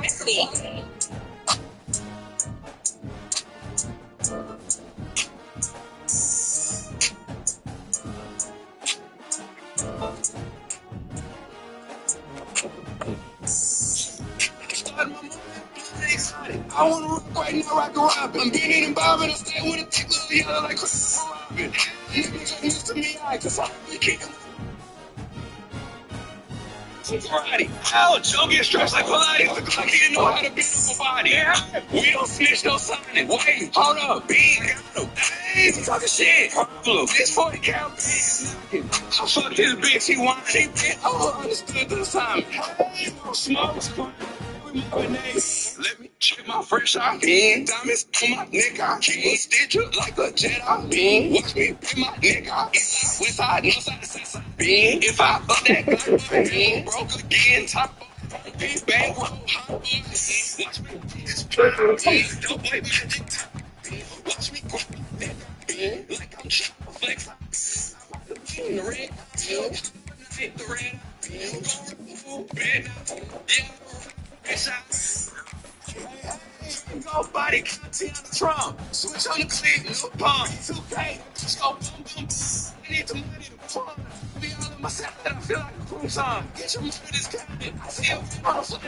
Nicely. I wanna rock right now, rock a robin. I'm beating and bobbing, I stay with a thick little yellow like Christopher Robin. Niggas used to me, cause I'm the king. Karate. Ouch, don't get stretched like Pilates. Look like he didn't know how to beat up a body. Yeah. We don't snitch, no signing. Wait, hold up, big, got him. Hey, he talking shit. Problem. This 40 cal big is knocking. I fucked his bitch, he wanted. He been understood the assignment. Hey, no smoke, fun. Let me check my fresh eye. Diamonds on my neck, I can't stitch up like a Jedi. Watch me put my neck out. East side, west side, north side, south side. If I up that gun, broke again, top of big bang, roll, hot boy. Watch me this don't wait magic time. Watch me grab my neck like I'm trying to flex. I'm the red, hit the red, red, go body content on the Trump. Switch on the clip, no pump. 2K, just go boom, boom. I need the money to pump. Be all in myself that I feel like a cruise song. Get your money discounted. I see a on the flat.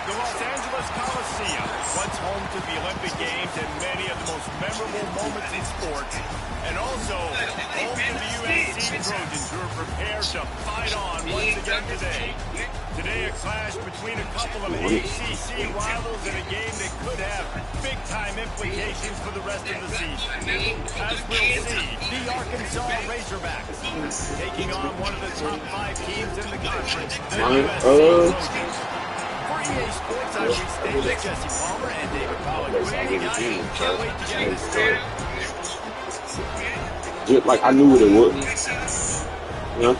The Los Angeles Coliseum, once home to the Olympic Games and many of the most memorable moments in sports, and also home to the USC Trojans who are prepared to fight on once again today. Today, a clash between a couple of ACC rivals in a game that could have big-time implications for the rest of the season. As we'll see, the Arkansas Razorbacks taking on one of the top 5 teams in the conference, the USC Trojans. For EA Sports, I'm Reese Davis, Jesse Palmer, and David Pollack. Can't wait to get this started. Just like I knew what it was. You know?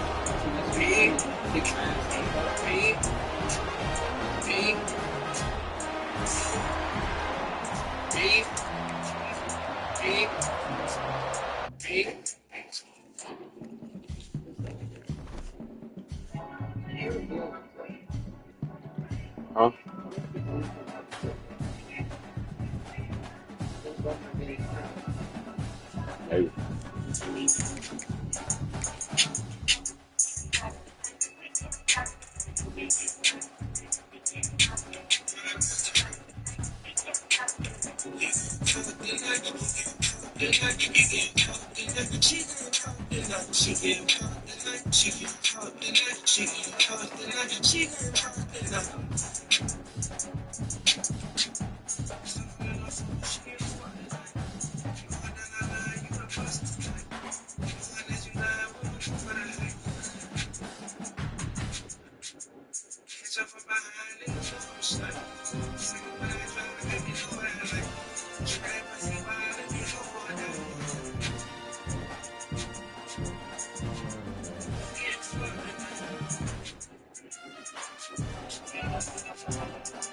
Huh? Hey.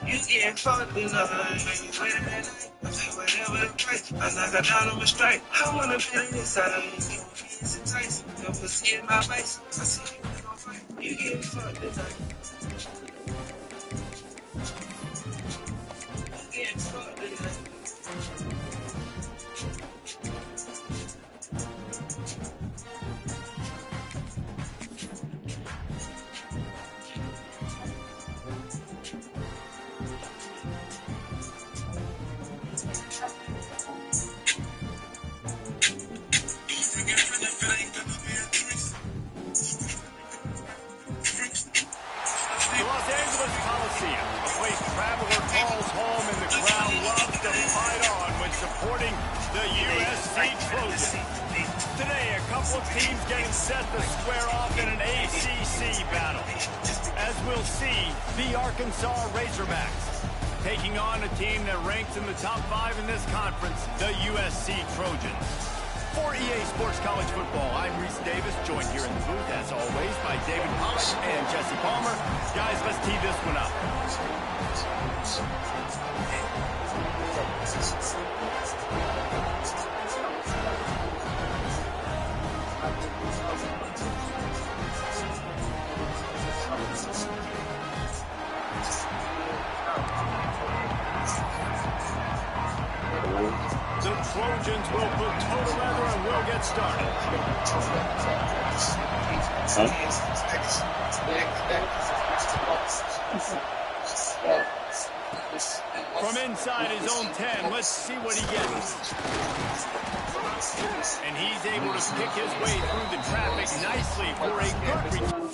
You getting fucked in the whatever the price. I knock her down on my strike. I wanna feel inside of you. It's enticing. Your pussy in my face. I see you gon' fight. You getting fucked tonight. You getting fucked tonight. The Los Angeles Coliseum, a place traveler calls home and the crowd loves to fight on when supporting the USC Trojans. Today, a couple of teams getting set to square off in an ACC battle. As we'll see, the Arkansas Razorbacks taking on a team that ranks in the top 5 in this conference, the USC Trojans. For EA Sports College Football, I'm Reese Davis, joined here in the booth, as always, by David Pollack and Jesse Palmer. Guys, let's tee this one up. Trojans will put toe together and will get started. From inside his own 10, let's see what he gets. And he's able to pick his way through the traffic nicely for a good return.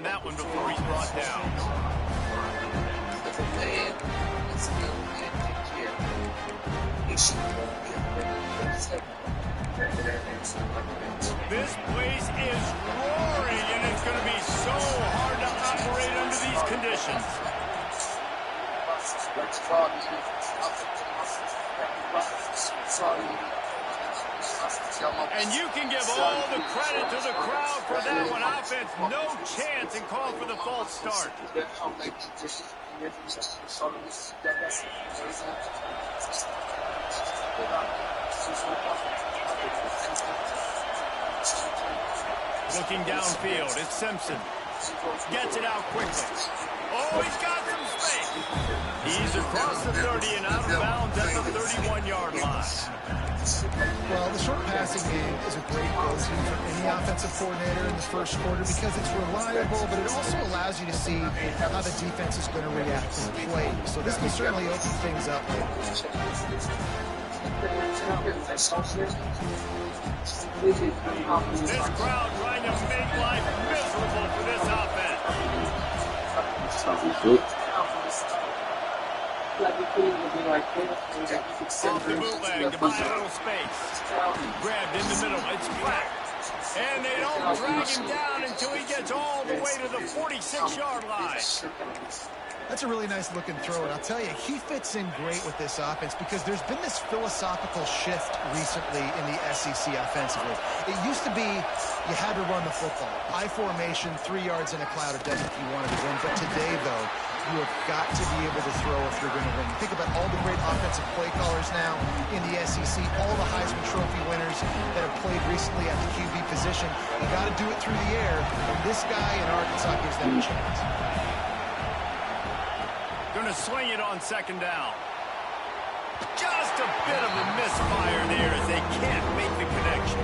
That one before he's brought down. This place is roaring, and it's going to be so hard to operate under these conditions. And you can give all the credit to the crowd for that one. Offense, no chance, and call for the false start. Looking downfield, it's Simpson. Gets it out quickly. Oh, he's got some space. He's across the 30 and out of bounds at the 31-yard line. Well, the short passing game is a great go-to for any offensive coordinator in the first quarter because it's reliable, but it also allows you to see how the defense is going to react to the play. So this can certainly open things up. This crowd trying to make life miserable for this offense. Off the bootleg to buy a little space. Grabbed in the middle. It's flat. And they don't drag him down until he gets all the way to the 46-yard line. That's a really nice looking throw, and I'll tell you, he fits in great with this offense because there's been this philosophical shift recently in the SEC offensively. It used to be you had to run the football. I formation, 3 yards in a cloud of dust if you wanted to win. But today, though, you have got to be able to throw if you're going to win. You think about all the great offensive play callers now in the SEC, all the Heisman Trophy winners that have played recently at the QB position. You got to do it through the air, and this guy in Arkansas gives them a chance. Going to swing it on second down. Just a bit of a misfire there as they can't make the connection.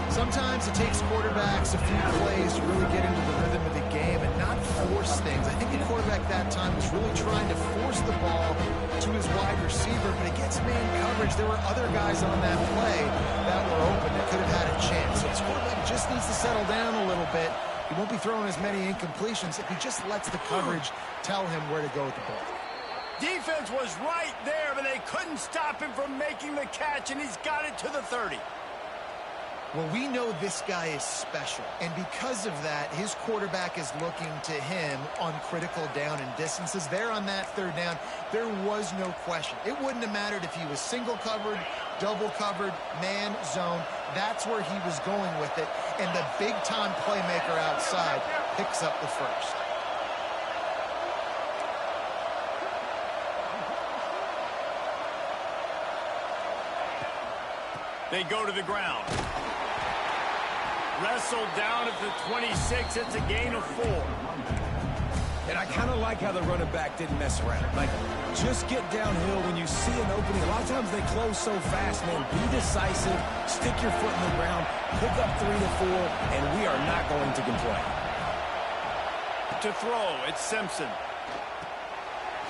Sometimes it takes quarterbacks a few plays to really get into the rhythm of the game and not force things. I think the quarterback that time was really trying to force the ball to his wide receiver, but against man coverage, there were other guys on that play that were open that could have had a chance. So this quarterback just needs to settle down a little bit. He won't be throwing as many incompletions if he just lets the coverage tell him where to go with the ball. Defense was right there, but they couldn't stop him from making the catch, and he's got it to the 30. Well, we know this guy is special, and because of that, his quarterback is looking to him on critical down and distances. There on that third down, there was no question. It wouldn't have mattered if he was single covered, double covered, man, zone. That's where he was going with it, and the big-time playmaker outside picks up the first. They go to the ground. Wrestled down at the 26. It's a gain of 4. And I kind of like how the running back didn't mess around. Like, just get downhill when you see an opening. A lot of times they close so fast, man. Be decisive. Stick your foot in the ground. Pick up 3 to 4, and we are not going to complain. To throw, it's Simpson.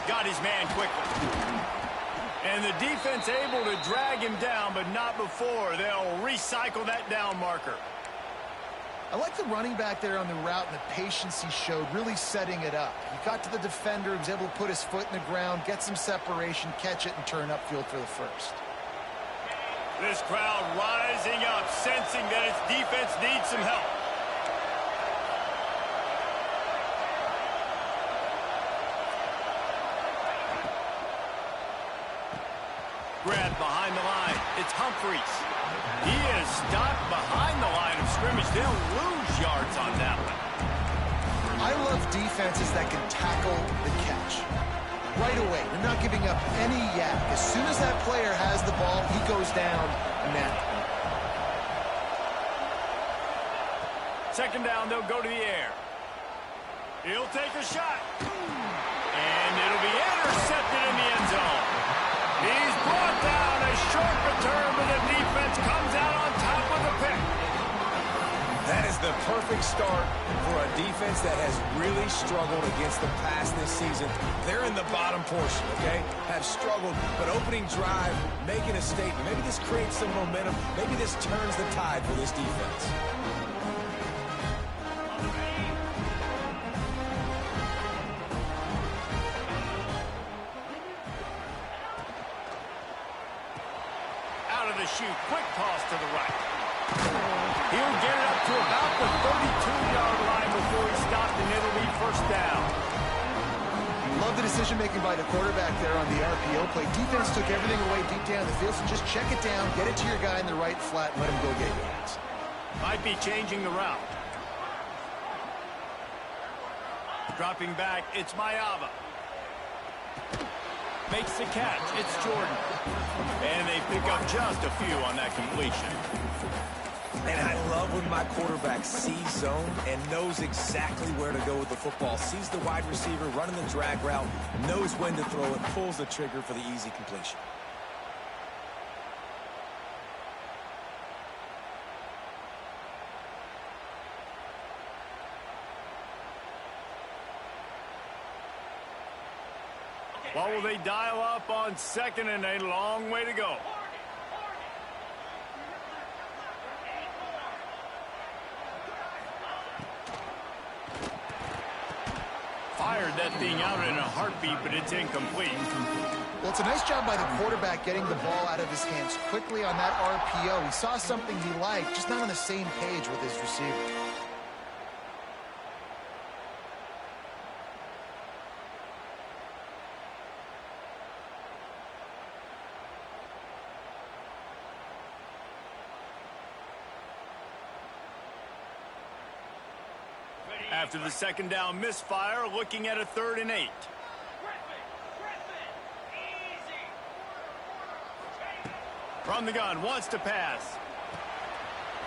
Got his man quickly. And the defense able to drag him down, but not before. They'll recycle that down marker. I like the running back there on the route and the patience he showed, really setting it up. He got to the defender, he was able to put his foot in the ground, get some separation, catch it, and turn upfield for the first. This crowd rising up, sensing that its defense needs some help. Grab behind the line. It's Humphries. He is stopped behind the line of scrimmage. They'll lose yards on that one. I love defenses that can tackle the catch. Right away, they're not giving up any yak. As soon as that player has the ball, he goes down now. Second down, they'll go to the air. He'll take a shot. And it'll be intercepted in the end zone. He's brought down. A short return, but the defense comes out on top with a pick. That is the perfect start for a defense that has really struggled against the pass this season. They're in the bottom portion, okay? Have struggled, but opening drive, making a statement. Maybe this creates some momentum. Maybe this turns the tide for this defense. Out of the chute, quick toss to the right. He'll get it up to about the 32-yard line before he's stopped, and it'll be first down. Love the decision-making by the quarterback there on the RPO play. Defense took everything away deep down the field, so just check it down, get it to your guy in the right flat, and let him go get yards. Might be changing the route. Dropping back, it's Mayava. Makes the catch, it's Jordan. And they pick up just a few on that completion. And I love when my quarterback sees zone and knows exactly where to go with the football. Sees the wide receiver running the drag route, knows when to throw it, pulls the trigger for the easy completion. What will they dial up on second and a long way to go? Fired that thing out in a heartbeat, but it's incomplete. Well, it's a nice job by the quarterback getting the ball out of his hands quickly on that RPO. He saw something he liked, just not on the same page with his receiver. After the second down misfire, looking at a 3rd and 8. From the gun, wants to pass.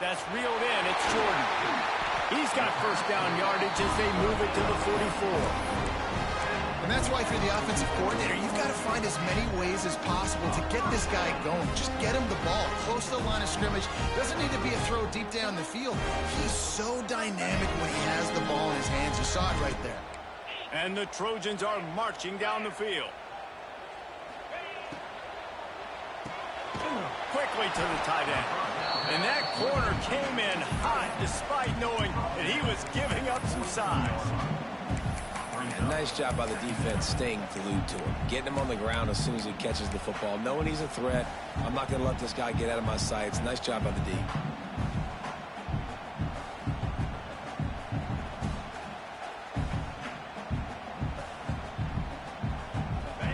That's reeled in, it's Jordan. He's got first down yardage as they move it to the 44. And that's why if you're the offensive coordinator, you've got to find as many ways as possible to get this guy going. Just get him the ball close to the line of scrimmage. Doesn't need to be a throw deep down the field. He's so dynamic when he has the ball in his hands. You saw it right there. And the Trojans are marching down the field. Quickly to the tight end. And that corner came in hot despite knowing that he was giving up some size. A nice job by the defense staying glued to him. Getting him on the ground as soon as he catches the football. Knowing he's a threat. I'm not going to let this guy get out of my sights. Nice job by the D.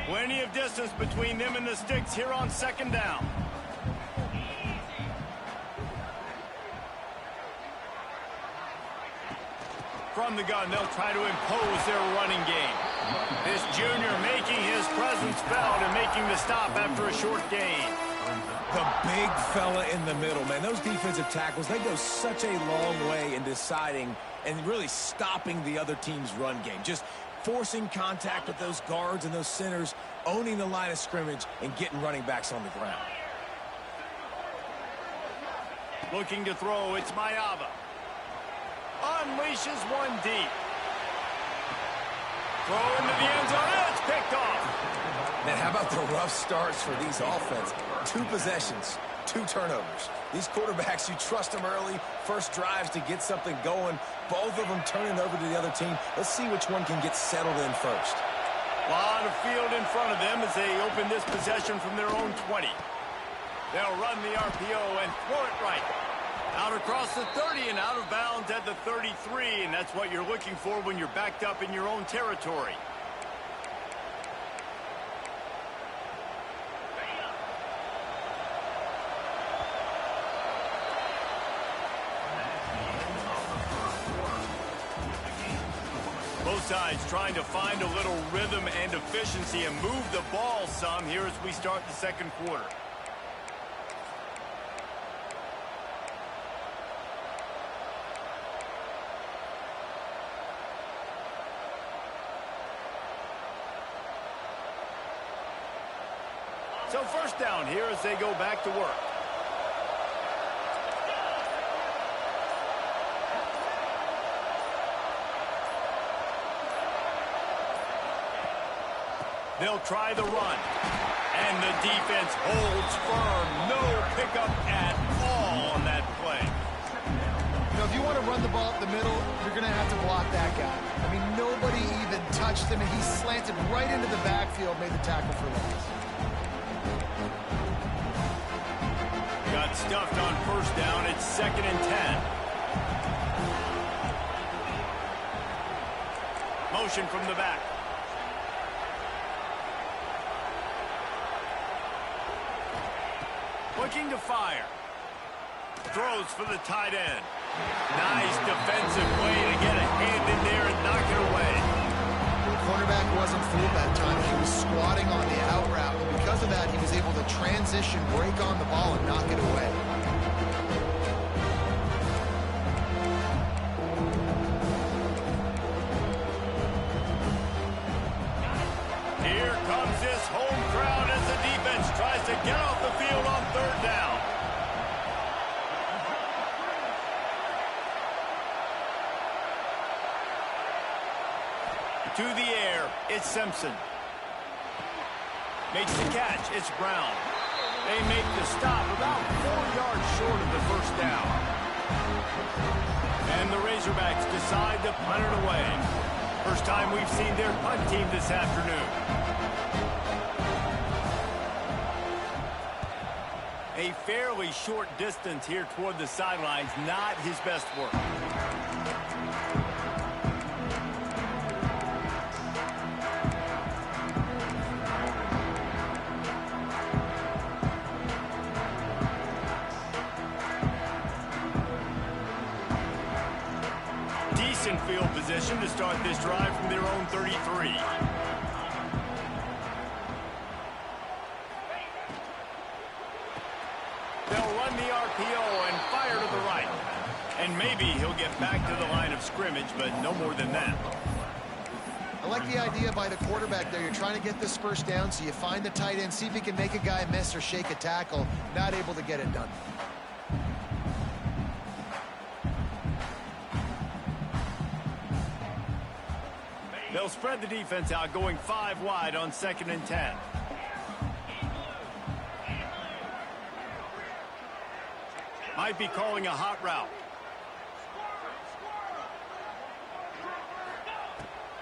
Plenty of distance between them and the sticks here on second down. From the gun, they'll try to impose their running game. This junior making his presence felt and making the stop after a short gain. The big fella in the middle, man. Those defensive tackles, they go such a long way in deciding and really stopping the other team's run game. Just forcing contact with those guards and those centers, owning the line of scrimmage, and getting running backs on the ground. Looking to throw, it's Mayava. Unleashes one deep. Throw into the end zone, and it's picked off. Man, how about the rough starts for these offense? 2 possessions, 2 turnovers. These quarterbacks, you trust them early, first drives to get something going. Both of them turning over to the other team. Let's see which one can get settled in first. A lot of field in front of them as they open this possession from their own 20. They'll run the RPO and throw it right. Out across the 30 and out of bounds at the 33, and that's what you're looking for when you're backed up in your own territory. Both sides trying to find a little rhythm and efficiency and move the ball some here as we start the second quarter. So first down here as they go back to work. They'll try the run. And the defense holds firm. No pickup at all on that play. You know, if you want to run the ball up the middle, you're going to have to block that guy. I mean, nobody even touched him, and he slanted right into the backfield, made the tackle for loss. Got stuffed on first down. It's 2nd and 10. Motion from the back. Looking to fire. Throws for the tight end. Nice defensive way to get a hand in there and knock it away. The cornerback wasn't fooled that time. He was squatting on the out route. And because of that, he was able to transition, break on the ball, and knock it away. Here comes this home crowd as the defense tries to get off the field on 3rd down. To the air, it's Simpson. Makes the catch, it's Brown. They make the stop about 4 yards short of the first down. And the Razorbacks decide to punt it away. First time we've seen their punt team this afternoon. A fairly short distance here toward the sidelines, not his best work. Decent field position to start this drive from their own 33. They'll run the RPO and fire to the right. And maybe he'll get back to the line of scrimmage, but no more than that. I like the idea by the quarterback there. You're trying to get this first down, so you find the tight end, see if he can make a guy miss or shake a tackle. Not able to get it done. They'll spread the defense out, going 5 wide on 2nd and 10. Might be calling a hot route.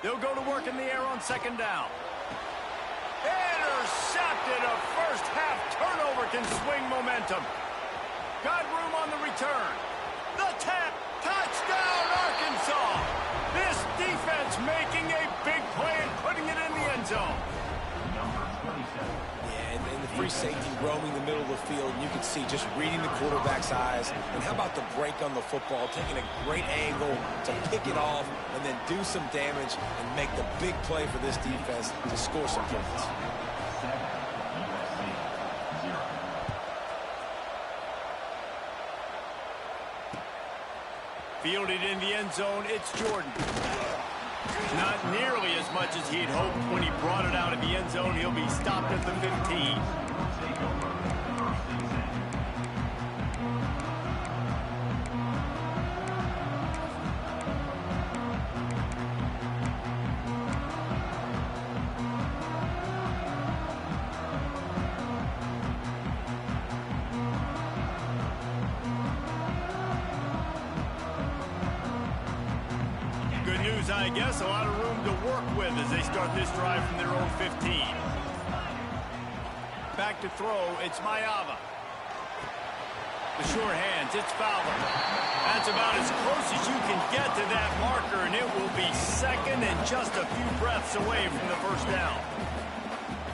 They'll go to work in the air on 2nd down. Intercepted. A first half turnover can swing momentum. Got room on the return. The tap. Touchdown, Arkansas. This defense making a big play and putting it in the end zone. Yeah, and the free safety roaming the middle of the field, and you can see just reading the quarterback's eyes. And how about the break on the football, taking a great angle to pick it off and then do some damage and make the big play for this defense to score some points. Fielded in the end zone, it's Jordan. Not nearly as much as he had hoped when he brought it out of the end zone. He'll be stopped at the 15. I guess a lot of room to work with as they start this drive from their own 15. Back to throw, it's Mayava. The sure hands, it's Fowler. That's about as close as you can get to that marker, and it will be 2nd and just a few breaths away from the first down.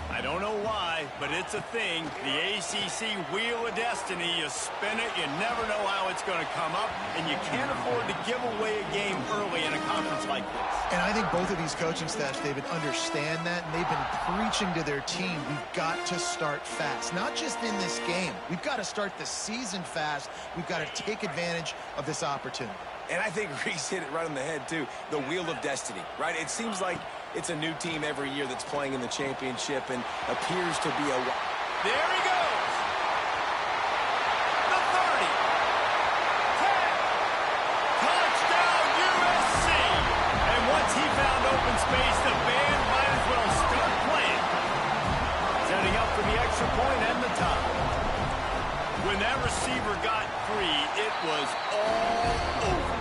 I don't know why, but it's a thing. The ACC Wheel of Destiny, you spin it, you never know how it's going to come up, and you can't afford to give away a game early in a conference like this. And I think both of these coaching staffs, David, understand that, and they've been preaching to their team, we've got to start fast. Not just in this game. We've got to start the season fast. We've got to take advantage of this opportunity. And I think Reese hit it right on the head, too. The Wheel of Destiny, right? It seems like it's a new team every year that's playing in the championship and appears to be a... There he goes! The 30! 10! Touchdown, USC! And once he found open space, the band might as well start playing. Setting up for the extra point and the tie. When that receiver got free, it was all over.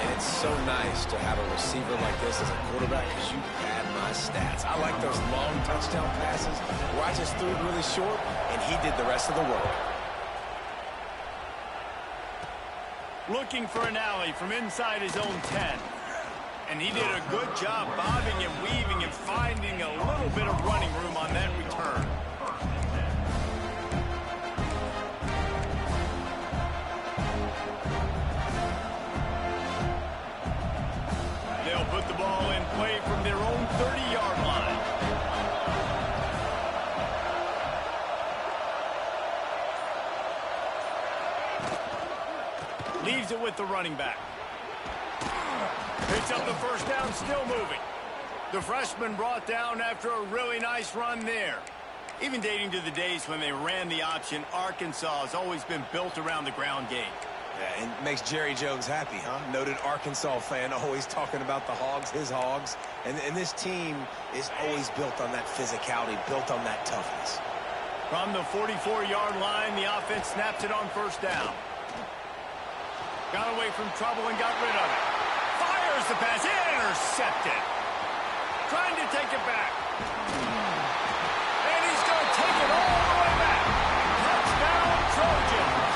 And it's so nice to have a receiver like this as a quarterback because you pad my stats. I like those long touchdown passes where I just threw it really short and he did the rest of the work. Looking for an alley from inside his own 10. And he did a good job bobbing and weaving and finding a little bit of running room on that return. They'll put the ball in play from their own 30-yard line. Leaves it with the running back. Picks up the first down, still moving. The freshman brought down after a really nice run there. Even dating to the days when they ran the option, Arkansas has always been built around the ground game. Yeah, and makes Jerry Jones happy, huh? Noted Arkansas fan, always talking about the Hogs, his Hogs. And this team is always built on that physicality, built on that toughness. From the 44-yard line, the offense snaps it on first down. Got away from trouble and got rid of it. Fires the pass, intercepted. Trying to take it back. And he's going to take it all the way back. Touchdown, Trojans.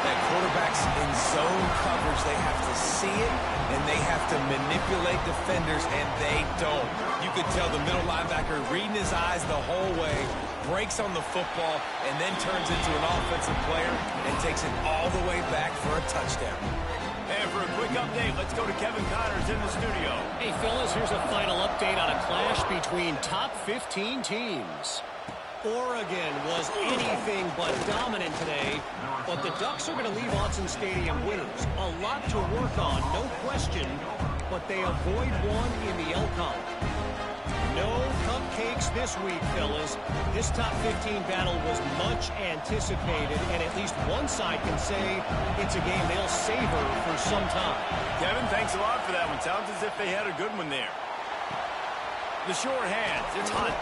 That quarterbacks in zone coverage, they have to see it, and they have to manipulate defenders, and they don't. You could tell the middle linebacker reading his eyes the whole way, breaks on the football, and then turns into an offensive player and takes it all the way back for a touchdown. And for a quick update, let's go to Kevin Connors in the studio. Hey, fellas, here's a final update on a clash between top 15 teams. Oregon was anything but dominant today, but the Ducks are going to leave Autzen Stadium winners. A lot to work on, no question, but they avoid one in the L column. No cupcakes this week, fellas. This top 15 battle was much anticipated, and at least one side can say it's a game they'll savor for some time. Kevin, thanks a lot for that one. Sounds as if they had a good one there. The short hands, it's Hunt.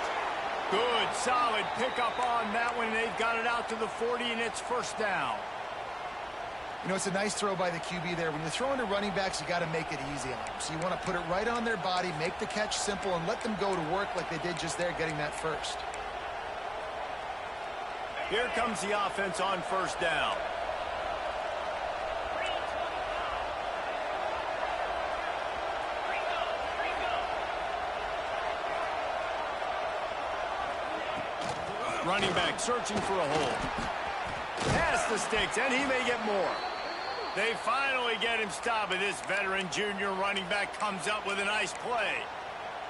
Good, solid pickup on that one. They've got it out to the 40, and it's first down. You know, it's a nice throw by the QB there. When you're throwing to running backs, you got to make it easy on them. So you want to put it right on their body, make the catch simple, and let them go to work like they did just there, getting that first. Here comes the offense on first down. Running back searching for a hole. Past the sticks, and he may get more. They finally get him stopped, and this veteran junior running back comes up with a nice play.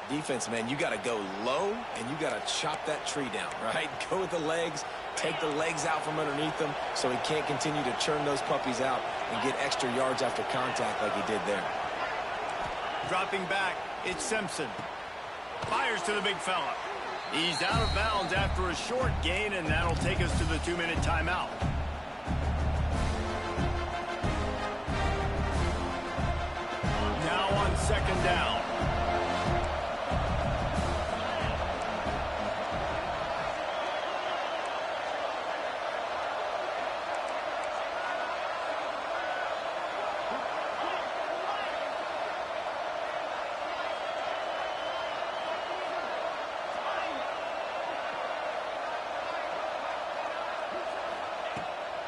Defense, man, you got to go low, and you got to chop that tree down, right? Go with the legs, take the legs out from underneath them so he can't continue to churn those puppies out and get extra yards after contact like he did there. Dropping back, it's Simpson. Fires to the big fella. He's out of bounds after a short gain, and that'll take us to the 2-minute timeout. Now on second down.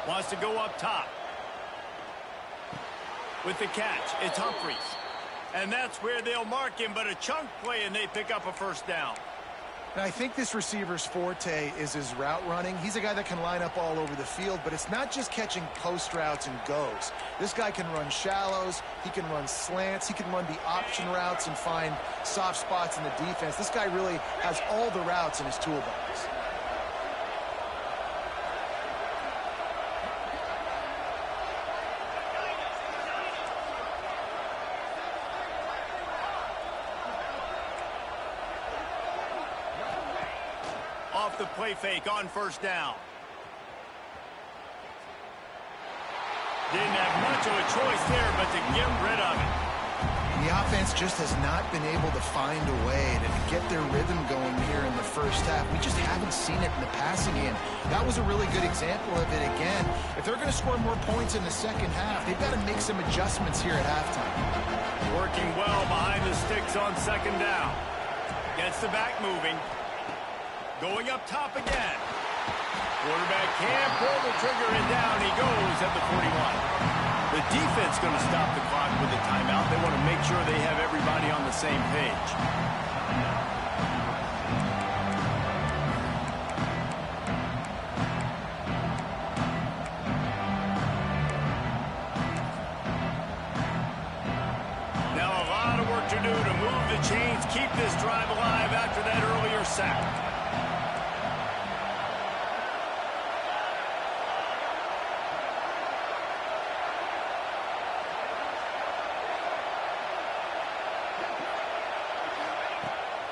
Wants to go up top. With the catch, it's Humphreys. And that's where they'll mark him, but a chunk play, and they pick up a first down. And I think this receiver's forte is his route running. He's a guy that can line up all over the field, but it's not just catching post routes and goes. This guy can run shallows, he can run slants, he can run the option routes and find soft spots in the defense. This guy really has all the routes in his toolbox. Off the play fake on first down. Didn't have much of a choice there, but to get rid of it. The offense just has not been able to find a way to get their rhythm going here in the first half. We just haven't seen it in the passing game. That was a really good example of it again. If they're going to score more points in the second half, they've got to make some adjustments here at halftime. Working well behind the sticks on second down. Gets the back moving. Going up top again. Quarterback can't pull the trigger, and down he goes at the 41. The defense going to stop the clock with a timeout. They want to make sure they have everybody on the same page. Now a lot of work to do to move the chains, keep this drive alive after that earlier sack.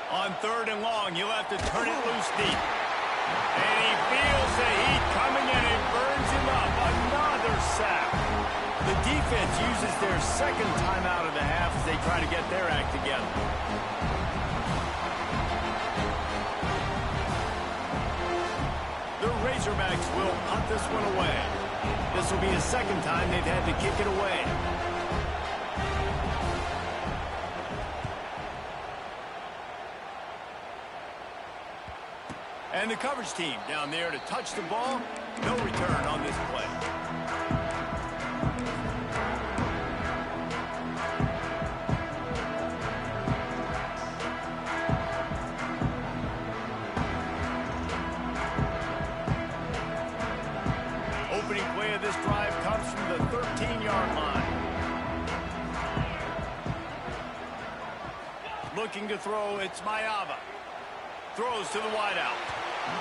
On third and long, you'll have to turn it loose deep. And he feels the heat coming and it burns him up. Another sack. The defense uses their second timeout of the half as they try to get their act together. The Razorbacks will punt this one away. This will be the second time they've had to kick it away. And the coverage team down there to touch the ball. No return on this play. Opening play of this drive comes from the 13-yard line. Looking to throw, it's Mayava. Throws to the wideout.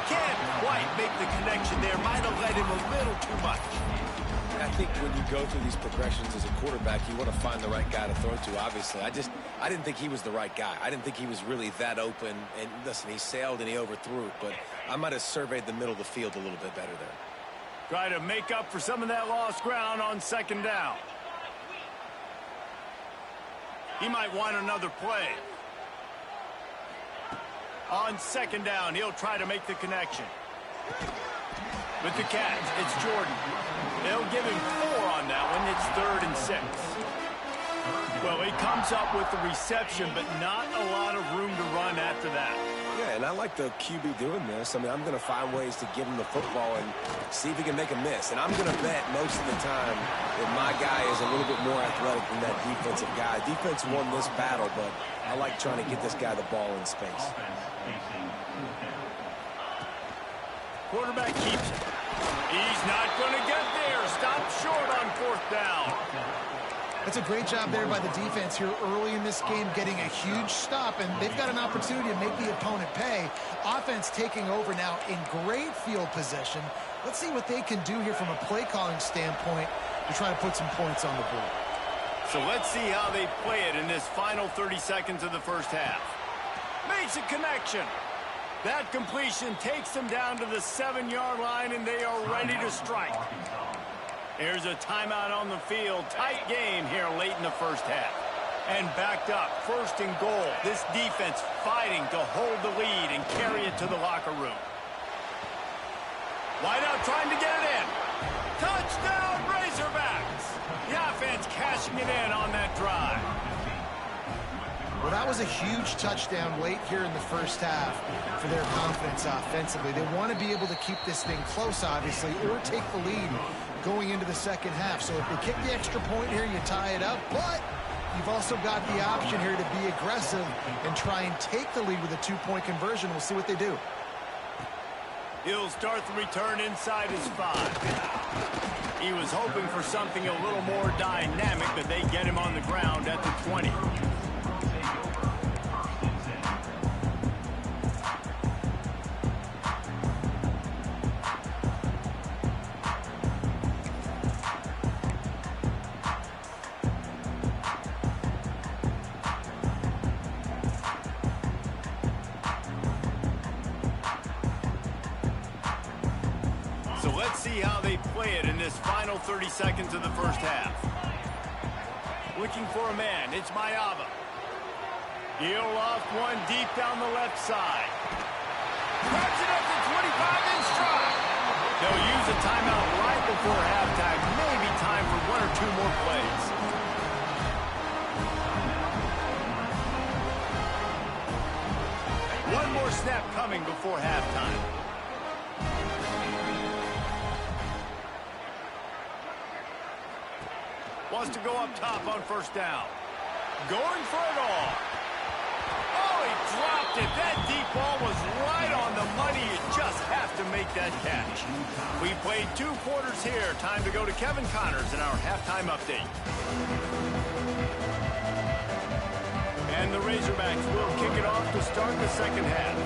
Can't quite make the connection there. Might have led him a little too much. I think when you go through these progressions as a quarterback, you want to find the right guy to throw to, obviously. I didn't think he was the right guy. I didn't think he was really that open. And listen, he sailed and he overthrew it, but I might have surveyed the middle of the field a little bit better there. Try to make up for some of that lost ground on second down. He might want another play. On second down, he'll try to make the connection. With the catch, it's Jordan. They'll give him 4 on that one. It's 3rd and 6. Well, he comes up with the reception, but not a lot of room to run after that. Yeah, and I like the QB doing this. I mean, I'm going to find ways to give him the football and see if he can make a miss. And I'm going to bet most of the time that my guy is a little bit more athletic than that defensive guy. Defense won this battle, but I like trying to get this guy the ball in space. Quarterback keeps it. He's not going to get there. Stop short on 4th down. That's a great job there by the defense here early in this game, getting a huge stop, and they've got an opportunity to make the opponent pay. Offense taking over now in great field position. Let's see what they can do here from a play-calling standpoint to try to put some points on the board. So let's see how they play it in this final 30 seconds of the first half. Makes a connection. That completion takes them down to the 7-yard line, and they are ready to strike. Here's a timeout on the field. Tight game here late in the first half. And backed up, 1st and goal. This defense fighting to hold the lead and carry it to the locker room. Wideout trying to get it in. Touchdown, Razorbacks! The offense cashing it in on that drive. Well, that was a huge touchdown late here in the first half for their confidence offensively. They want to be able to keep this thing close, obviously, or take the lead going into the second half. So if they kick the extra point here, you tie it up. But you've also got the option here to be aggressive and try and take the lead with a two-point conversion. We'll see what they do. He'll start the return inside his 5. He was hoping for something a little more dynamic, but they get him on the ground at the 20. So let's see how they play it in this final 30 seconds of the first half. Looking for a man, it's Mayava. He'll loft one deep down the left side. Grabs it up to 25 in stride. They'll use a timeout right before halftime. Maybe time for one or two more plays. One more snap coming before halftime. Wants to go up top on first down. Going for it all. Oh, he dropped it. That deep ball was right on the money. You just have to make that catch. We played 2 quarters here. Time to go to Kevin Connors in our halftime update. And the Razorbacks will kick it off to start the second half.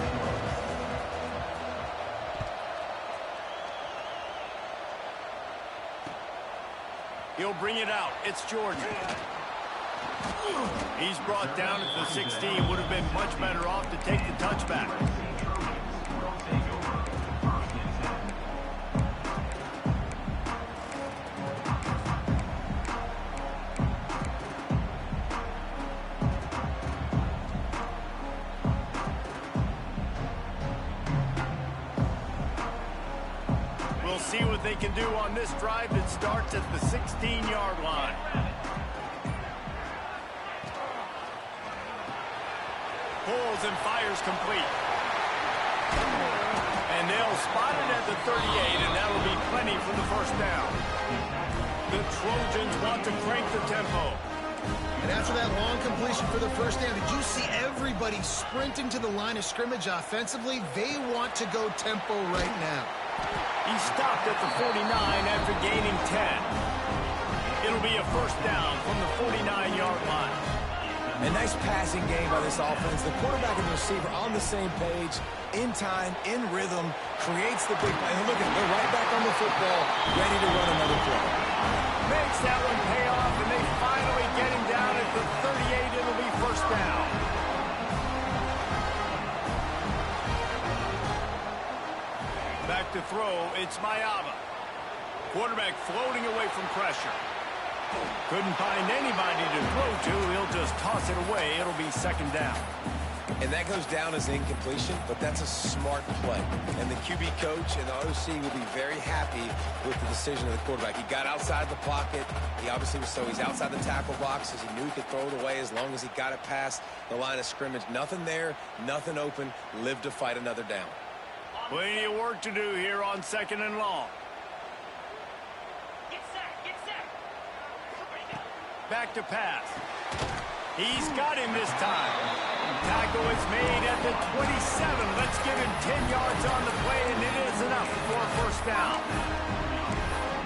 He'll bring it out. It's Jordan. He's brought down at the 16. Would have been much better off to take the touchback. We'll see what they can do on this drive that starts at the 16-yard line. Pulls and fires complete. And they'll spot it at the 38, and that'll be plenty for the first down. The Trojans want to crank the tempo. And after that long completion for the first down, did you see everybody sprinting to the line of scrimmage offensively? They want to go tempo right now. He stopped at the 49 after gaining 10. It'll be a first down from the 49-yard line. A nice passing game by this offense. The quarterback and the receiver on the same page, in time, in rhythm, creates the big play. And look at it, they're right back on the football, ready to run another play. Makes that one pay off, and they finally get him down at the 38. It'll be first down. Back to throw, it's Mayava. Quarterback floating away from pressure. Couldn't find anybody to throw to. He'll just toss it away. It'll be second down. And that goes down as incompletion, but that's a smart play. And the QB coach and the OC will be very happy with the decision of the quarterback. He got outside the pocket. He obviously was he's outside the tackle box as he knew he could throw it away as long as he got it past the line of scrimmage. Nothing there, nothing open. Live to fight another down. Plenty of work to do here on second and long. Back to pass. He's got him this time. Tackle is made at the 27. Let's give him 10 yards on the play, and it is enough for a first down.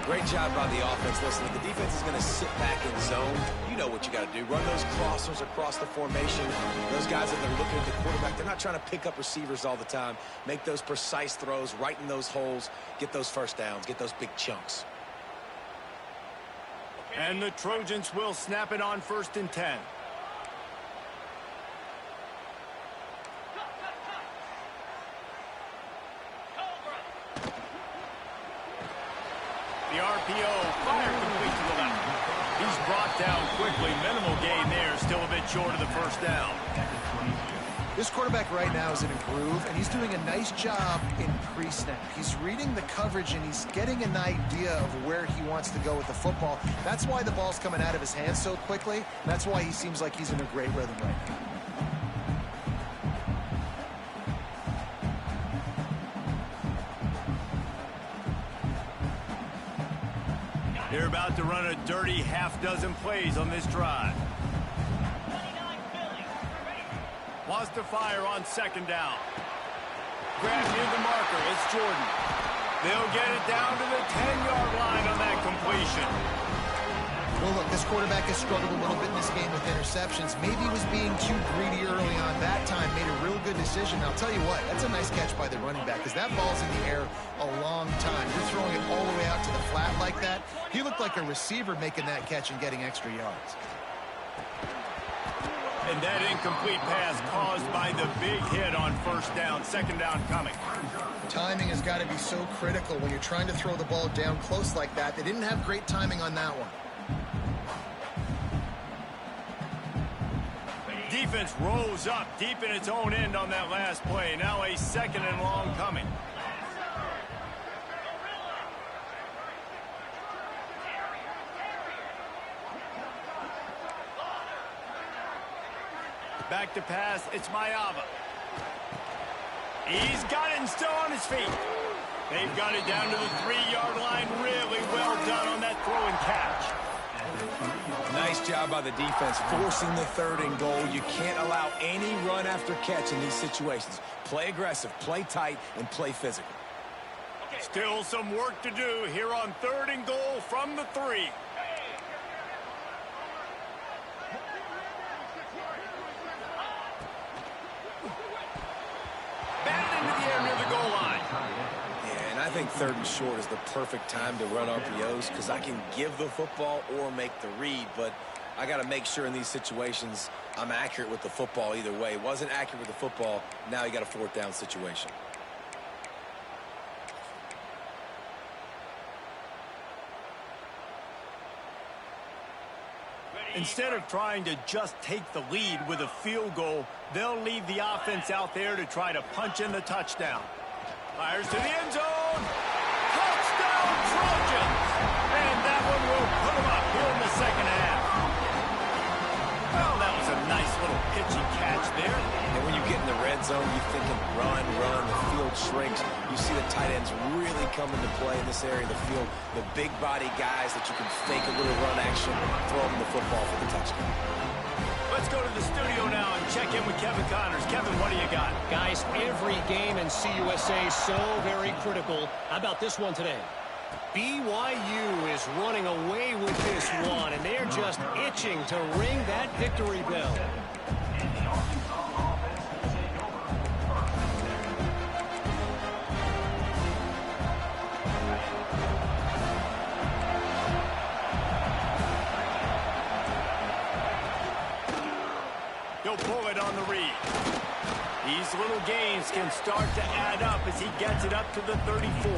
Great job by the offense. Listen, if the defense is going to sit back in zone, you know what you got to do. Run those crossers across the formation. Those guys that are looking at the quarterback, they're not trying to pick up receivers all the time. Make those precise throws right in those holes. Get those first downs. Get those big chunks. And the Trojans will snap it on first and 10. The RPO, fire complete to the left. He's brought down quickly. Minimal gain there, still a bit short of the first down. This quarterback right now is in a groove, and he's doing a nice job in pre-snap. He's reading the coverage, and he's getting an idea of where he wants to go with the football. That's why the ball's coming out of his hands so quickly. That's why he seems like he's in a great rhythm right now. They're about to run a dirty half-dozen plays on this drive. Lost to fire on second down. Grabbed near the marker. It's Jordan. They'll get it down to the 10-yard line on that completion. Well, look, this quarterback has struggled a little bit in this game with interceptions. Maybe he was being too greedy early on that time, made a real good decision. I'll tell you what, that's a nice catch by the running back because that ball's in the air a long time. You're throwing it all the way out to the flat like that. He looked like a receiver making that catch and getting extra yards. And that incomplete pass caused by the big hit on first down. Second down coming. Timing has got to be so critical when you're trying to throw the ball down close like that. They didn't have great timing on that one. Defense rose up deep in its own end on that last play. Now a second and long coming. Back to pass. It's Mayava. He's got it and still on his feet. They've got it down to the 3-yard line. Really well done on that throw and catch. Nice job by the defense, forcing the 3rd and goal. You can't allow any run after catch in these situations. Play aggressive, play tight, and play physical. Still some work to do here on 3rd and goal from the 3. Batted into the air near the goal line. Yeah, and I think 3rd and short is the perfect time to run RPOs because I can give the football or make the read, but I got to make sure in these situations I'm accurate with the football either way. Wasn't accurate with the football, now you got a 4th down situation. Instead of trying to just take the lead with a field goal, they'll leave the offense out there to try to punch in the touchdown. Fires to the end zone. Touchdown, Trojans! And that one will put them up here in the second half. Well, that was a nice little pitchy catch there. And when you get in the red zone, you're thinking run, the field shrinks. You see the tight ends really come into play in this area of the field. The big body guys that you can fake a little run action, throw them the football for the touchdown. Let's go to the studio now and check in with Kevin Connors. Kevin, what do you got? Guys, every game in CUSA so very critical. How about this one today? BYU is running away with this one, and they're just itching to ring that victory bell. He'll pull it on the read. These little gains can start to add up as he gets it up to the 34.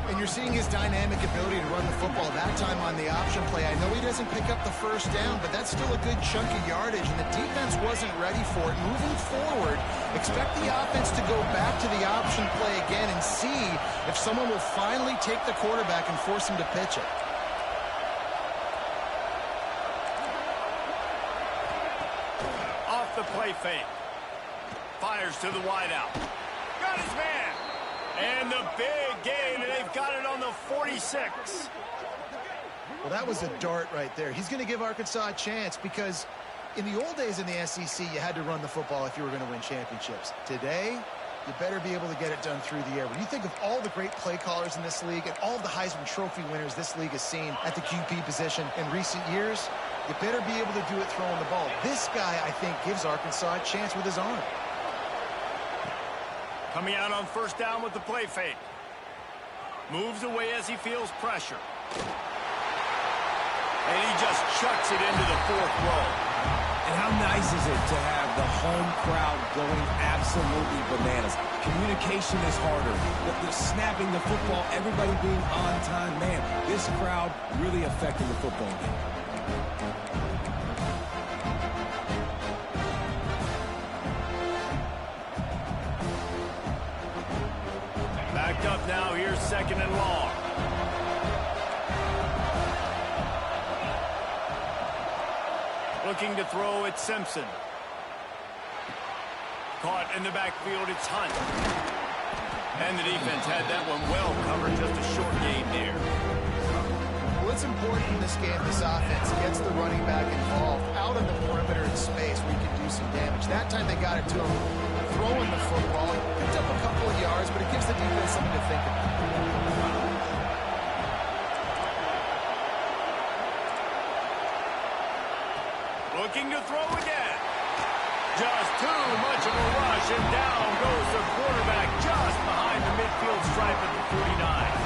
And you're seeing his dynamic ability to run the football that time on the option play. I know he doesn't pick up the first down, but that's still a good chunk of yardage, and the defense wasn't ready for it. Moving forward, expect the offense to go back to the option play again and see if someone will finally take the quarterback and force him to pitch it. Off the play fake. Fires to the wideout. Got his man. And the big gain, and they've got it on the 46. Well, that was a dart right there. He's going to give Arkansas a chance because in the old days in the SEC, you had to run the football if you were going to win championships. Today, you better be able to get it done through the air. When you think of all the great play callers in this league and all the Heisman Trophy winners this league has seen at the QB position in recent years, you better be able to do it throwing the ball. This guy, I think, gives Arkansas a chance with his arm. Coming out on first down with the play fake. Moves away as he feels pressure. And he just chucks it into the 4th row. And how nice is it to have the home crowd going absolutely bananas? Communication is harder. The snapping the football, everybody being on time. Man, this crowd really affecting the football game. Backed up now, here's second and long. Looking to throw at Simpson. Caught in the backfield, it's Hunt. And the defense had that one well covered, just a short game there. Well, it's important in this game, this offense gets the running back involved out on the perimeter in space where you can do some damage. That time they got it to him throwing the football. Picked up a couple of yards, but it gives the defense something to think about. Looking to throw again. Just too much of a rush, and down goes the quarterback just behind the midfield stripe at the 49.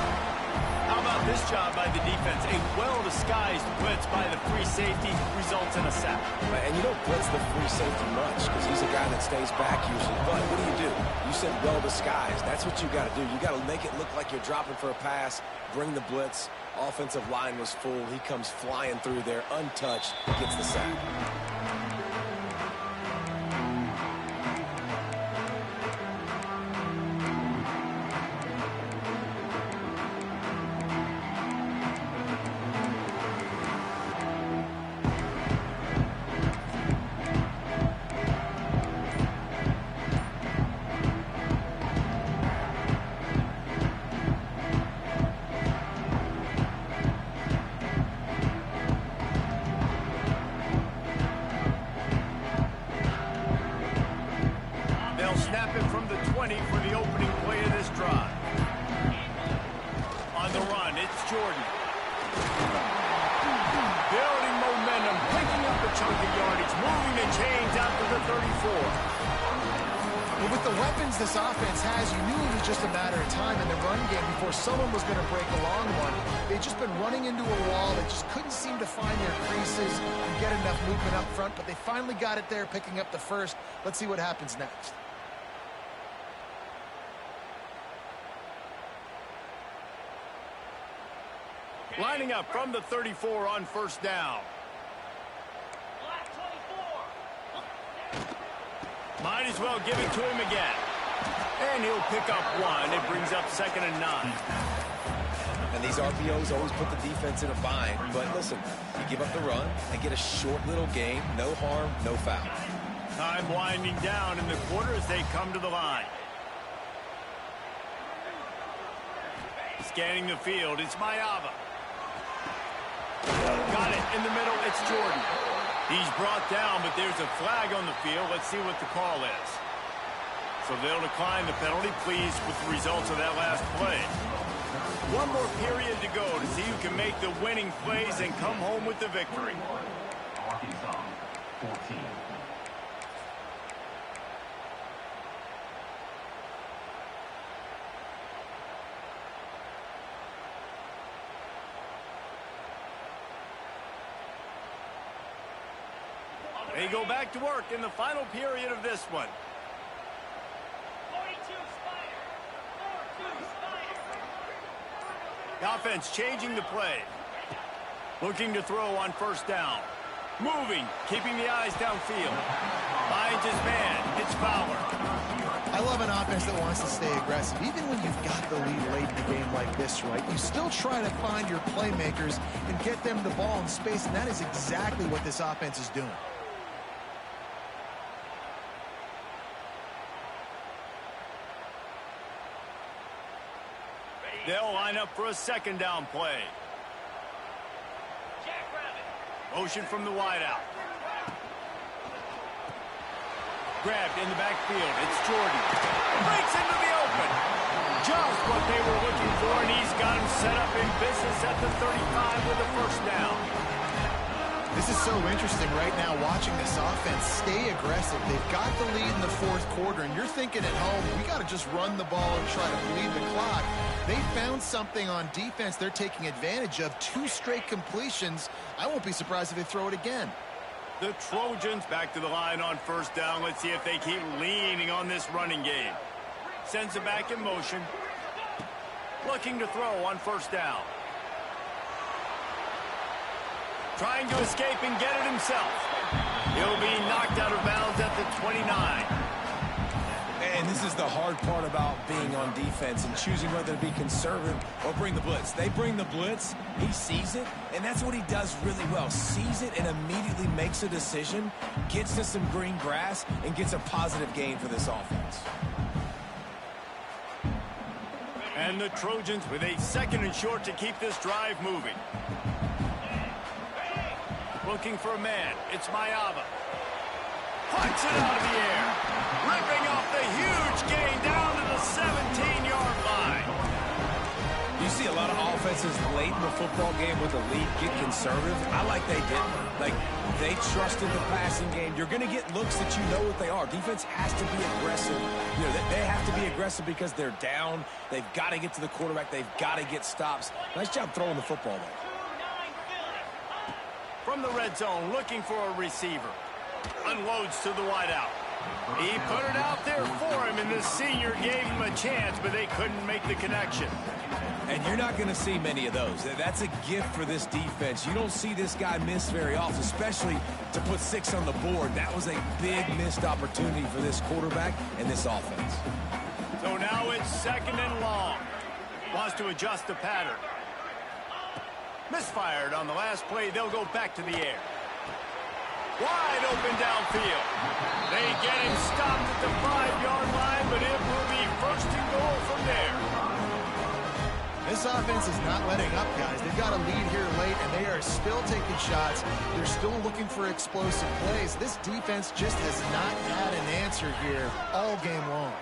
How about this job by the defense? A well-disguised blitz by the free safety results in a sack. And you don't blitz the free safety much because he's a guy that stays back usually. But what do? You said well-disguised. That's what you got to do. You got to make it look like you're dropping for a pass, bring the blitz. Offensive line was full. He comes flying through there, untouched, gets the sack. Snap it from the 20 for the opening play of this drive. On the run, it's Jordan. Building momentum, picking up a chunk of yardage, moving the chains out to the 34. But with the weapons this offense has, you knew it was just a matter of time in the run game before someone was going to break a long one. They'd just been running into a wall. They just couldn't seem to find their creases and get enough movement up front, but they finally got it there, picking up the first. Let's see what happens next. Lining up from the 34 on first down. Might as well give it to him again. And he'll pick up one. It brings up 2nd and 9. And these RPOs always put the defense in a bind. But listen, you give up the run and get a short little game. No harm, no foul. Time winding down in the quarter as they come to the line. Scanning the field, it's Mayava. Got it in the middle, it's Jordan. He's brought down, but there's a flag on the field. Let's see what the call is. So they'll decline the penalty, pleased with the results of that last play. One more period to go to see who can make the winning plays and come home with the victory. Arkansas, 14. They go back to work in the final period of this one. 42 Spider. 42 Spider. The offense changing the play. Looking to throw on first down. Moving, keeping the eyes downfield. Finds his man. It's Fowler. I love an offense that wants to stay aggressive. Even when you've got the lead late in the game like this, right? You still try to find your playmakers and get them the ball in space, and that is exactly what this offense is doing. They'll line up for a 2nd down play. Motion from the wideout. Grabbed in the backfield. It's Jordan. Breaks into the open. Just what they were looking for, and he's got him set up in business at the 35 with the first down. This is so interesting right now, watching this offense stay aggressive. They've got the lead in the 4th quarter, and you're thinking at home, we got to just run the ball and try to bleed the clock. They found something on defense they're taking advantage of. 2 straight completions. I won't be surprised if they throw it again. The Trojans back to the line on first down. Let's see if they keep leaning on this running game. Sends it back in motion. Looking to throw on first down. Trying to escape and get it himself. He'll be knocked out of bounds at the 29. And this is the hard part about being on defense and choosing whether to be conservative or bring the blitz. They bring the blitz, he sees it, and that's what he does really well. Sees it and immediately makes a decision, gets to some green grass, and gets a positive gain for this offense. And the Trojans with a 2nd and short to keep this drive moving. Looking for a man. It's Mayava. Punts it out of the air. Ripping off the huge gain down to the 17-yard line. You see a lot of offenses late in the football game with the lead get conservative. I like they didn't. Like, they trusted the passing game. You're going to get looks that you know what they are. Defense has to be aggressive. You know, they have to be aggressive because they're down. They've got to get to the quarterback. They've got to get stops. Nice job throwing the football there. From the red zone, looking for a receiver. Unloads to the wideout. He put it out there for him, and the senior gave him a chance, but they couldn't make the connection. And you're not going to see many of those. That's a gift for this defense. You don't see this guy miss very often, especially to put 6 on the board. That was a big missed opportunity for this quarterback and this offense. So now it's 2nd and long. Wants to adjust the pattern. Misfired on the last play. They'll go back to the air. Wide open downfield. They get him stopped at the 5-yard line, but it will be 1st and goal from there. This offense is not letting up, guys. They've got a lead here late, and they are still taking shots. They're still looking for explosive plays. This defense just has not had an answer here all game long.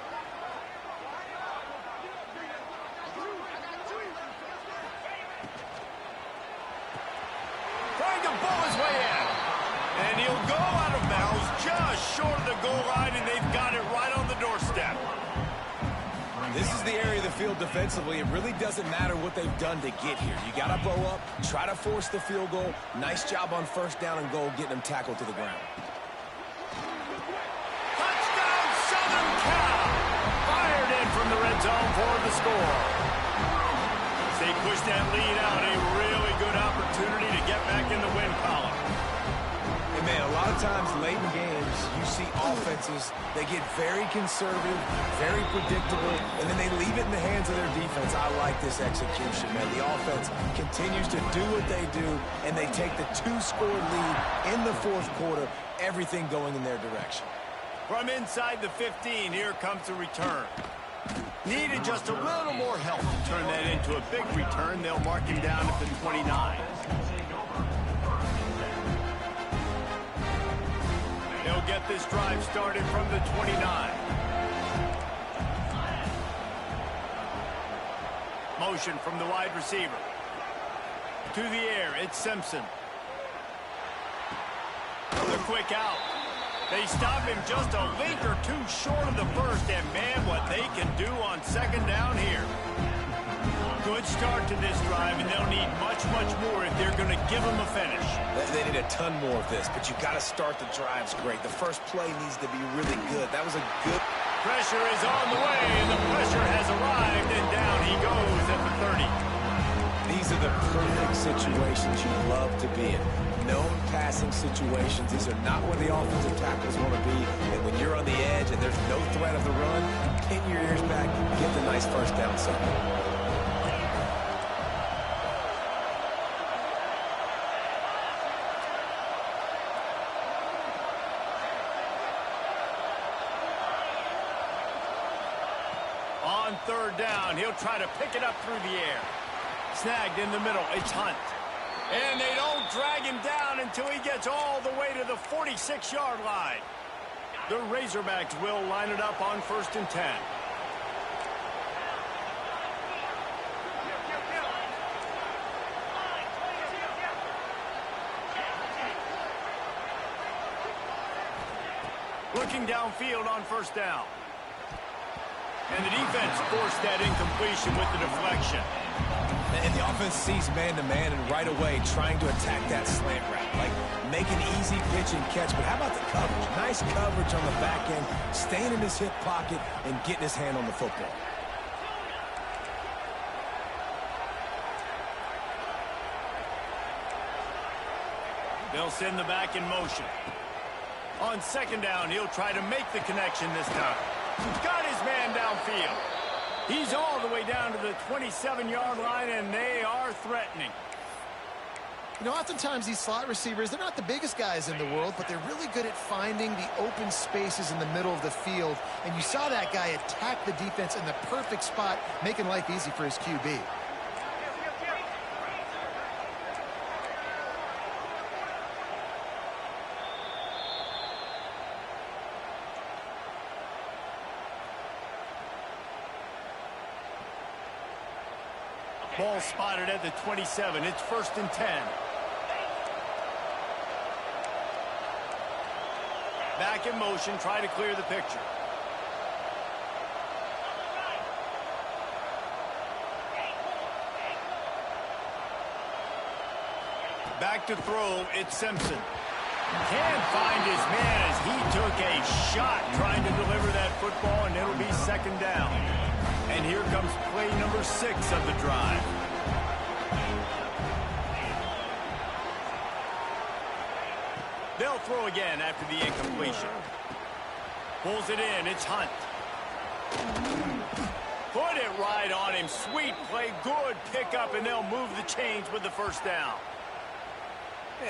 Trying to ball his way in. And he'll go out of bounds just short of the goal line, and they've got it right on the doorstep. This is the area of the field defensively. It really doesn't matter what they've done to get here. You got to blow up, try to force the field goal. Nice job on 1st down and goal, getting them tackled to the ground. Touchdown, Southern Cal! Fired in from the red zone for the score. As they push that lead out, a really good opportunity to get back in the win column. And man, a lot of times late in games, you see offenses, they get very conservative, very predictable, and then they leave it in the hands of their defense. I like this execution, man. The offense continues to do what they do, and they take the 2-score lead in the 4th quarter, everything going in their direction. From inside the 15, here comes the return. Needed just a little more help to turn that into a big return. They'll mark him down at the 29. They'll get this drive started from the 29. Motion from the wide receiver. To the air, it's Simpson. The quick out. They stop him just a link or two short of the 1st, and man, what they can do on 2nd down here. Good start to this drive, and they'll need much, much more if they're going to give them a finish. They need a ton more of this, but you got to start the drives great. The first play needs to be really good. That was a good... Pressure is on the way, and the pressure has arrived, and down he goes at the 30. These are the perfect situations you love to be in. Known passing situations. These are not where the offensive tackles want to be. And when you're on the edge and there's no threat of the run, pin your ears back, get the nice 1st down somewhere. On 3rd down, he'll try to pick it up through the air. Snagged in the middle, it's Hunt. And they don't drag him down until he gets all the way to the 46-yard line. The Razorbacks will line it up on 1st and 10. Looking downfield on 1st down. And the defense forced that incompletion with the deflection. And the offense sees man-to-man and right away trying to attack that slant route. Like, make an easy pitch and catch. But how about the coverage? Nice coverage on the back end, staying in his hip pocket and getting his hand on the football. They'll send the back in motion. On 2nd down, he'll try to make the connection this time. He's got his man downfield. He's all the way down to the 27-yard line, and they are threatening. You know, oftentimes these slot receivers, they're not the biggest guys in the world, but they're really good at finding the open spaces in the middle of the field. And you saw that guy attack the defense in the perfect spot, making life easy for his QB. Ball spotted at the 27. It's 1st and 10. Back in motion, try to clear the picture. Back to throw, it's Simpson. Can't find his man as he took a shot trying to deliver that football, and it'll be 2nd down. And here comes play number 6 of the drive. They'll throw again after the incompletion. Pulls it in, it's Hunt. Put it right on him, sweet play, good pickup, and they'll move the chains with the 1st down.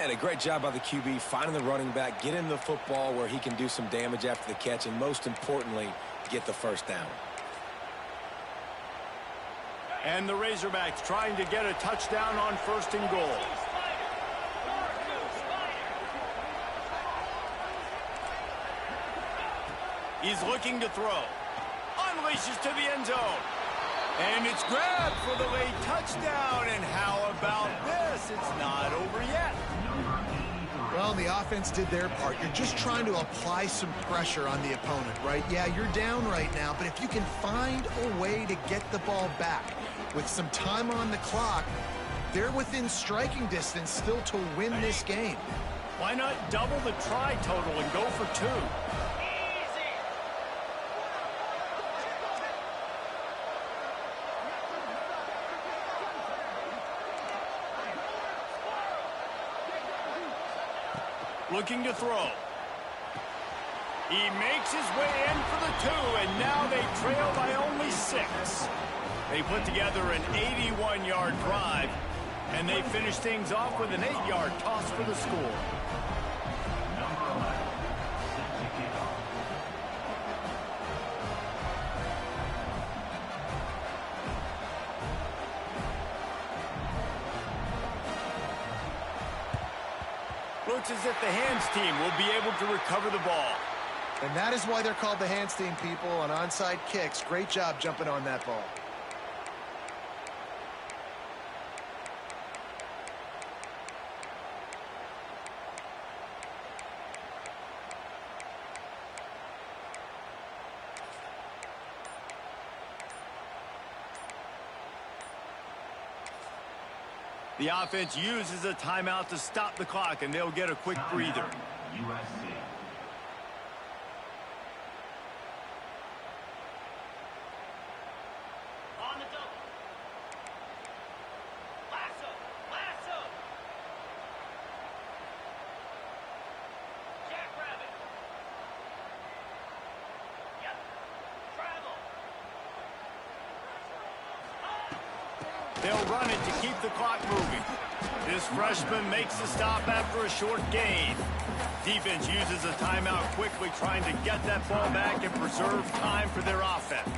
And a great job by the QB finding the running back, getting the football where he can do some damage after the catch, and most importantly, get the 1st down. And the Razorbacks trying to get a touchdown on 1st and goal. He's looking to throw. Unleashes to the end zone. And it's grabbed for the late touchdown. And how about this? It's not over yet. Well, the offense did their part. You're just trying to apply some pressure on the opponent, right? Yeah, you're down right now, but if you can find a way to get the ball back with some time on the clock, they're within striking distance still to win this game. Why not double the try total and go for 2? Looking to throw. He makes his way in for the 2, and now they trail by only 6. They put together an 81-yard drive, and they finish things off with an 8-yard toss for the score. Looks as if the hands team will be able to recover the ball. And that is why they're called the hands team, people, on onside kicks. Great job jumping on that ball. The offense uses a timeout to stop the clock, and they'll get a quick breather. USC. On the double. Lasso. Lasso. Jackrabbit. Yep. Travel. They'll run it to keep the clock moving. This freshman makes the stop after a short gain. Defense uses a timeout quickly, trying to get that ball back and preserve time for their offense.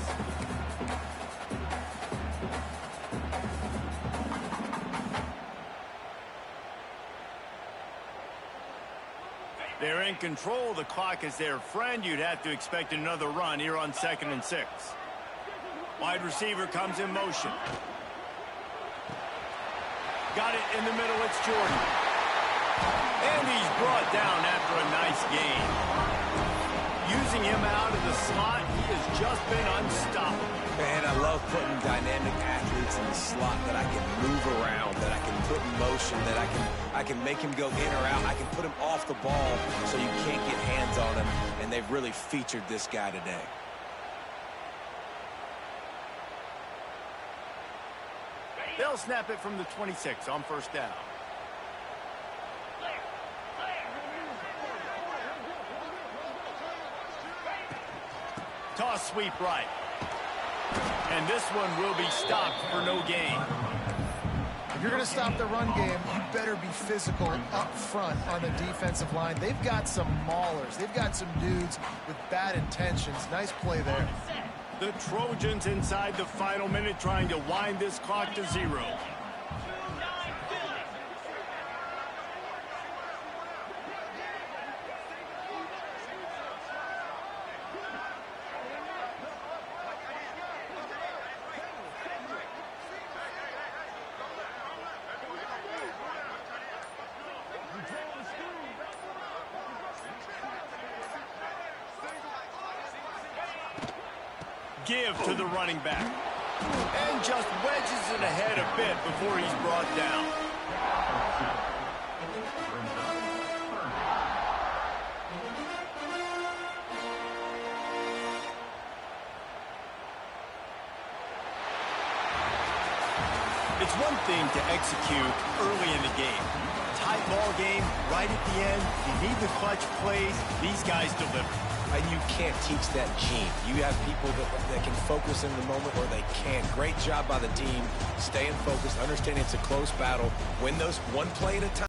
They're in control. The clock is their friend. You'd have to expect another run here on 2nd and 6. Wide receiver comes in motion. Got it in the middle, it's Jordan. And he's brought down after a nice gain. Using him out of the slot, he has just been unstoppable. Man, I love putting dynamic athletes in the slot that I can move around, that I can put in motion, that I can make him go in or out. I can put him off the ball so you can't get hands on him, and they've really featured this guy today. They'll snap it from the 26 on 1st down. Toss sweep right. And this one will be stopped for no gain. If you're going to stop the run game, you better be physical up front on the defensive line. They've got some maulers. They've got some dudes with bad intentions. Nice play there. The Trojans inside the final minute trying to wind this clock to 0. give to the running back. And just wedges it ahead a bit before he's brought down. It's one thing to execute early in the game. Tight ball game, right at the end. You need the clutch plays. These guys deliver. And you can't teach that gene. You have people that can focus in the moment or they can't. Great job by the team, staying focused, understanding it's a close battle. Win those one play at a time.